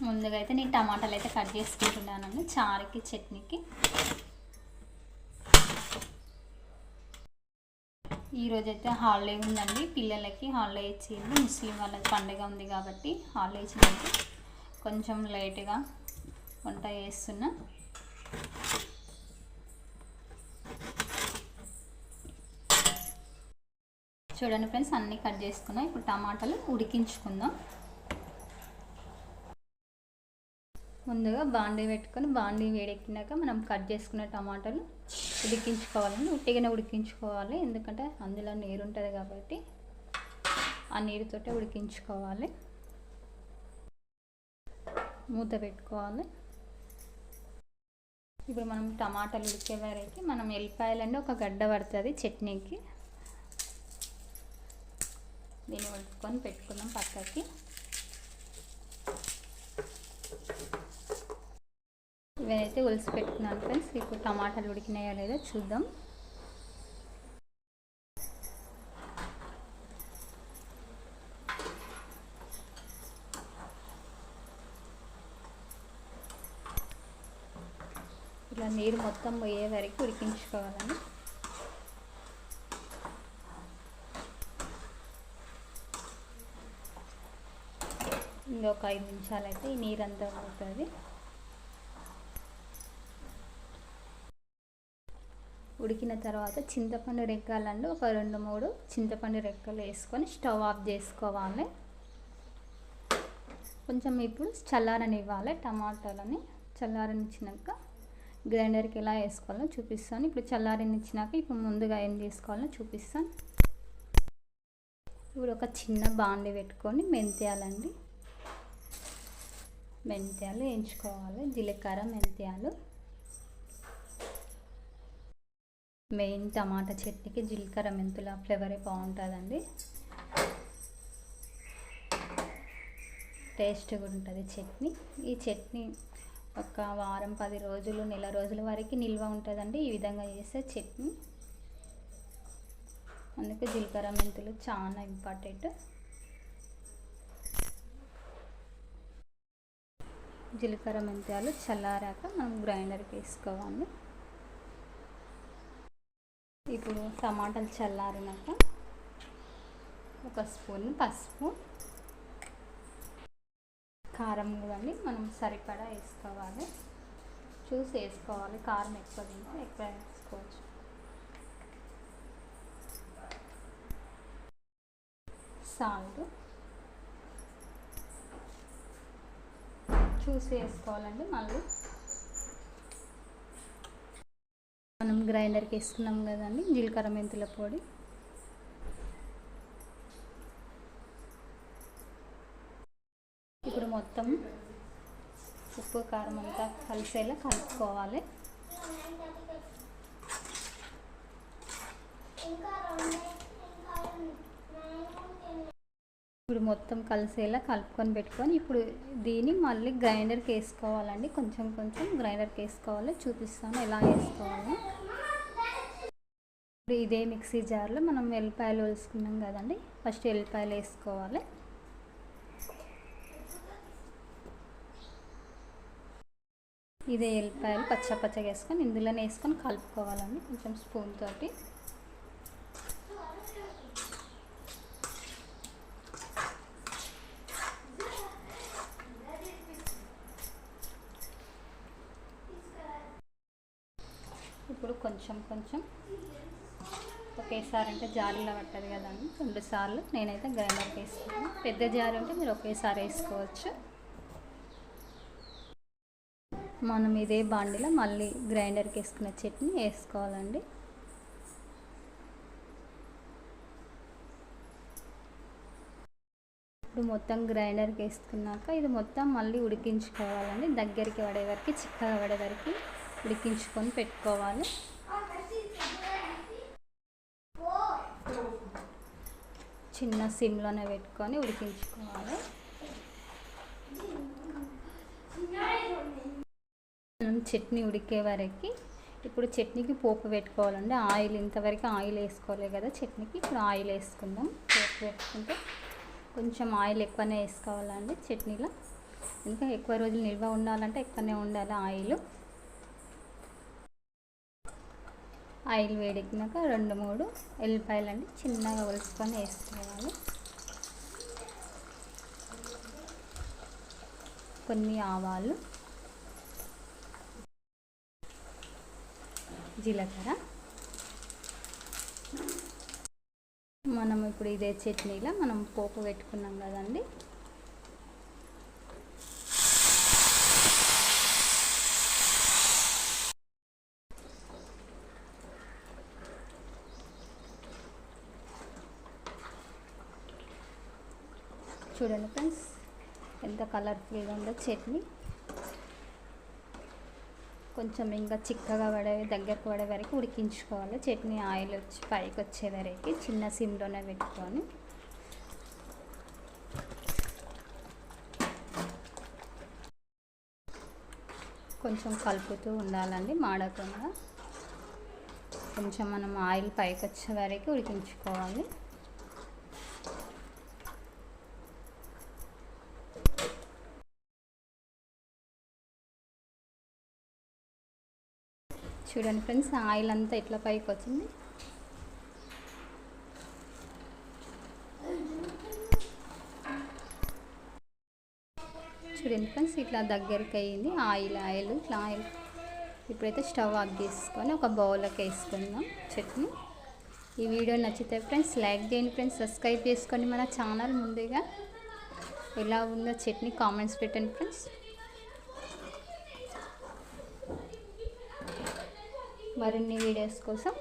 ముందుగా అయితే నేను టమాటాలు అయితే కట్ చేసుకుంటున్నానండి చారుకి చట్నీకి. ఈరోజైతే హాలిడే ఉందండి, పిల్లలకి హాలిడే ఇచ్చింది. ముస్లిం వాళ్ళకి పండుగ ఉంది కాబట్టి హాలిడే ఇచ్చినట్టు కొంచెం లేట్గా వంట చేస్తున్నా. చూడండి ఫ్రెండ్స్, అన్నీ కట్ చేసుకున్నాం. ఇప్పుడు టమాటాలు ఉడికించుకుందాం. ముందుగా బాండీ పెట్టుకొని బాండీ వేడెక్కినాక మనం కట్ చేసుకున్న టమాటాలు ఉడికించుకోవాలండి. ఉట్టిగానే ఉడికించుకోవాలి, ఎందుకంటే అందులో నీరు ఉంటుంది కాబట్టి ఆ నీరుతోటే ఉడికించుకోవాలి. మూత పెట్టుకోవాలి. ఇప్పుడు మనం టమాటాలు ఉడికే వరకు మనం ఎల్లిపాయలండి ఒక గడ్డ పడుతుంది చట్నీకి. దీన్ని ఉడుకొని పెట్టుకుందాం పక్కకి. ఇవైతే ఉలిసి పెట్టుకున్నాను ఫ్రెండ్స్. ఇప్పుడు టమాటాలు ఉడికినాయో లేదో చూద్దాం. ఇలా నీరు మొత్తం పోయే వరకు ఉడికించుకోవాలండి. ఇంకొక 5 నిమిషాలు అయితే ఈ నీరంతా పోతుంది. ఉడికిన తర్వాత చింతపండు రెక్కలండి ఒక 2-3 చింతపండు రెక్కలు వేసుకొని స్టవ్ ఆఫ్ చేసుకోవాలి. కొంచెం ఇప్పుడు చల్లారనివ్వాలి. టమాటాలని చల్లారనిచ్చినాక గ్రైండర్కి ఎలా వేసుకోవాలో చూపిస్తాను. ఇప్పుడు చల్లారనిచ్చినాక ఇప్పుడు ముందుగా ఏం చేసుకోవాలో చూపిస్తాను. ఇప్పుడు ఒక చిన్న బాండి పెట్టుకొని మెంతాలండి, మెంతాలు వేయించుకోవాలి. జీలకర్ర, మెంతాలు మెయిన్ టమాటా చట్నీకి జీలకర్ర మెంతుల ఫ్లేవరే బాగుంటుందండి, టేస్ట్ కూడా ఉంటుంది చట్నీ. ఈ చట్నీ ఒక వారం 10 రోజులు నెల రోజుల వరకు నిల్వ ఉంటుందండి ఈ విధంగా చేసే చట్నీ. అందుకే జీలకర్ర మెంతులు చాలా ఇంపార్టెంట్. జీలకర్ర మెంతాలు చల్లారాక మనం గ్రైండర్కి వేసుకోవాలి. ఇప్పుడు టమాటాలు చల్లారినాక ఒక స్పూన్ పసుపు, కారం కూడా మనం సరిపడా వేసుకోవాలి. చూసి వేసుకోవాలి, కారం ఎక్కువ తింటే ఎక్కువ వేసుకోవచ్చు. సాల్ట్ చూసి వేసుకోవాలండి. మళ్ళీ మనం గ్రైండర్కి వేసుకున్నాం కదండి జీలకర్ర మెంతుల పొడి. ఇప్పుడు మొత్తం ఉప్పు కారం అంతా కలిసేలా కలుపుకోవాలి. ఇప్పుడు మొత్తం కలిసేలా కలుపుకొని పెట్టుకొని ఇప్పుడు దీన్ని మళ్ళీ గ్రైండర్కి వేసుకోవాలండి. కొంచెం కొంచెం గ్రైండర్కి వేసుకోవాలి. చూపిస్తాను ఎలా వేసుకోవాలో. ఇప్పుడు ఇదే మిక్సీ జార్లో మనం ఎల్లిపాయలు వేసుకున్నాం కదండి, ఫస్ట్ ఎల్లిపాయలు వేసుకోవాలి. ఇదే ఎల్లిపాయలు పచ్చగా వేసుకొని ఇందులోనే వేసుకొని కలుపుకోవాలండి కొంచెం స్పూన్ తోటి. ఇప్పుడు కొంచెం కొంచెం ఒకేసారి అంటే జారీలో పట్టదు కదండి, 2 సార్లు నేనైతే గ్రైండర్కి వేసుకున్నాను. పెద్ద జారీ ఉంటే మీరు ఒకేసారి వేసుకోవచ్చు. మనం ఇదే బాండిలో మళ్ళీ గ్రైండర్కి వేసుకున్న చట్నీ వేసుకోవాలండి. ఇప్పుడు మొత్తం గ్రైండర్కి వేసుకున్నాక ఇది మొత్తం మళ్ళీ ఉడికించుకోవాలండి. దగ్గరికి పడే వరకు, చిక్కగా పడే వరకు ఉడికించుకొని పెట్టుకోవాలి. చిన్న సిమ్లోనే పెట్టుకొని ఉడికించుకోవాలి. మనం చట్నీ ఉడికే వరకు ఇప్పుడు చట్నీకి పోపు పెట్టుకోవాలండి. ఆయిల్ ఇంతవరకు ఆయిల్ వేసుకోవాలి కదా చట్నీకి, ఇప్పుడు ఆయిల్ వేసుకుందాం. పోపు పెట్టుకుంటే కొంచెం ఆయిల్ ఎక్కువనే వేసుకోవాలండి చట్నీలో. ఇంకా ఎక్కువ రోజులు నిల్వ ఉండాలంటే ఎక్కువనే ఉండాలి ఆయిల్ వేడెక్కినాక 2-3 ఎల్లిపాయలు అండి చిన్నగా ఒలుచుకొని వేసుకోవాలి. కొన్ని ఆవాలు, జీలకర్ర. మనం ఇప్పుడు ఇదే చట్నీలో మనం పోపు పెట్టుకున్నాం కదండి, చూడండి ఫ్రెండ్స్ ఎంత కలర్ఫుల్గా ఉందో చట్నీ. కొంచెం ఇంకా చిక్కగా దగ్గరకు పడే వరకు ఉడికించుకోవాలి. చట్నీ ఆయిల్ వచ్చి పైకి వచ్చే వరకు చిన్న సిమ్లోనే పెట్టుకొని కొంచెం కలుపుతూ ఉండాలండి, మాడకుండా. కొంచెం మనం ఆయిల్ పైకి వచ్చే వరకు ఉడికించుకోవాలి. చూడండి ఫ్రెండ్స్ ఆయిల్ అంతా ఎట్లా పైకి వచ్చింది. చూడండి ఫ్రెండ్స్ ఇట్లా దగ్గరికి అయ్యింది ఆయిల్ ఇట్లా ఆయిల్. ఇప్పుడైతే స్టవ్ ఆఫ్ చేసుకొని ఒక బౌల్లోకి వేసుకుందాం చట్నీ. ఈ వీడియో నచ్చితే ఫ్రెండ్స్ లైక్ చేయండి ఫ్రెండ్స్, సబ్స్క్రైబ్ చేసుకోండి మన ఛానల్. ముందుగా ఎలా ఉందో చట్నీ కామెంట్స్ పెట్టండి ఫ్రెండ్స్. మరిన్ని వీడియోస్ కోసం